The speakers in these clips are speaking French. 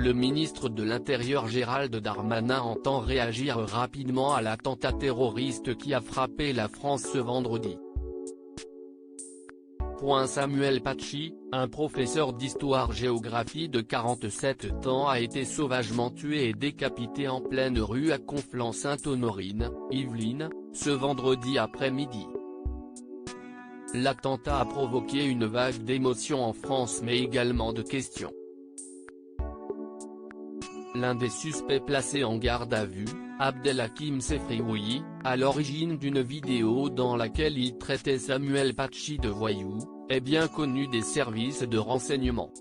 Le ministre de l'Intérieur Gérald Darmanin entend réagir rapidement à l'attentat terroriste qui a frappé la France ce vendredi. Samuel Paty, un professeur d'histoire-géographie de 47 ans a été sauvagement tué et décapité en pleine rue à Conflans-Sainte-Honorine, Yvelines, ce vendredi après-midi. L'attentat a provoqué une vague d'émotions en France mais également de questions. L'un des suspects placés en garde à vue, Abdelhakim Sefrioui, à l'origine d'une vidéo dans laquelle il traitait Samuel Paty de voyou, est bien connu des services de renseignement.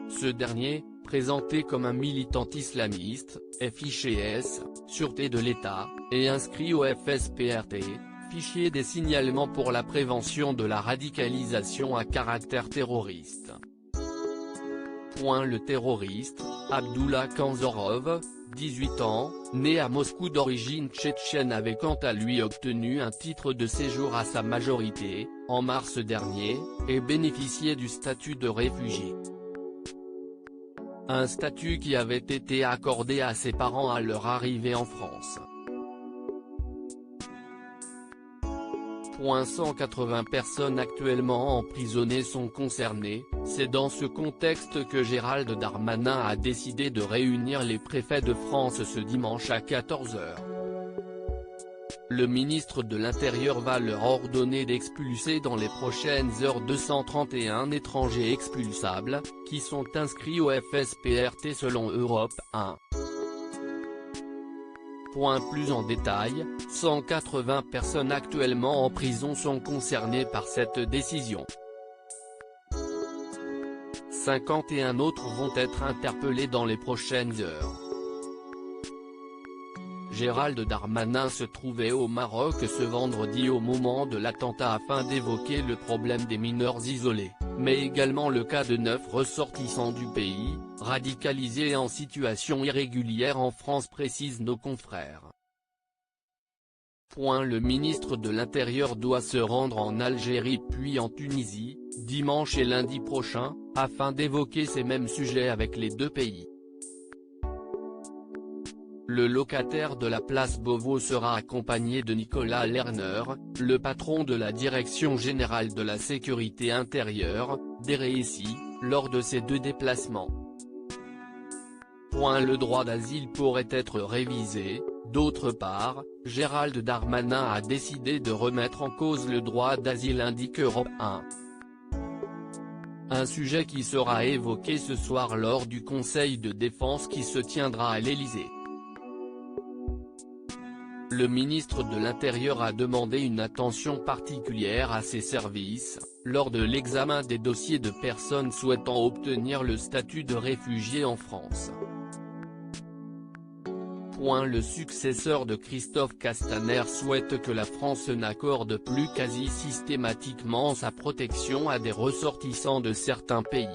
Ce dernier, présenté comme un militant islamiste, est fiché S, Sûreté de l'État, et inscrit au FSPRT, fichier des signalements pour la prévention de la radicalisation à caractère terroriste. Le terroriste, Abdullah Kanzorov, 18 ans, né à Moscou d'origine tchétchène avait quant à lui obtenu un titre de séjour à sa majorité, en mars dernier, et bénéficié du statut de réfugié. Un statut qui avait été accordé à ses parents à leur arrivée en France. 180 personnes actuellement emprisonnées sont concernées, c'est dans ce contexte que Gérald Darmanin a décidé de réunir les préfets de France ce dimanche à 14 h. Le ministre de l'Intérieur va leur ordonner d'expulser dans les prochaines heures 231 étrangers expulsables, qui sont inscrits au FSPRT selon Europe 1. Plus en détail, 180 personnes actuellement en prison sont concernées par cette décision. 51 autres vont être interpellés dans les prochaines heures. Gérald Darmanin se trouvait au Maroc ce vendredi au moment de l'attentat afin d'évoquer le problème des mineurs isolés, mais également le cas de 9 ressortissants du pays, radicalisés et en situation irrégulière en France, précisent nos confrères. Le ministre de l'Intérieur doit se rendre en Algérie puis en Tunisie, dimanche et lundi prochain, afin d'évoquer ces mêmes sujets avec les deux pays. Le locataire de la place Beauvau sera accompagné de Nicolas Lerner, le patron de la Direction Générale de la Sécurité Intérieure, DRSI, lors de ces deux déplacements. Le droit d'asile pourrait être révisé. D'autre part, Gérald Darmanin a décidé de remettre en cause le droit d'asile, indique Europe 1. Un sujet qui sera évoqué ce soir lors du Conseil de défense qui se tiendra à l'Élysée. Le ministre de l'Intérieur a demandé une attention particulière à ses services, lors de l'examen des dossiers de personnes souhaitant obtenir le statut de réfugié en France. Le successeur de Christophe Castaner souhaite que la France n'accorde plus quasi systématiquement sa protection à des ressortissants de certains pays.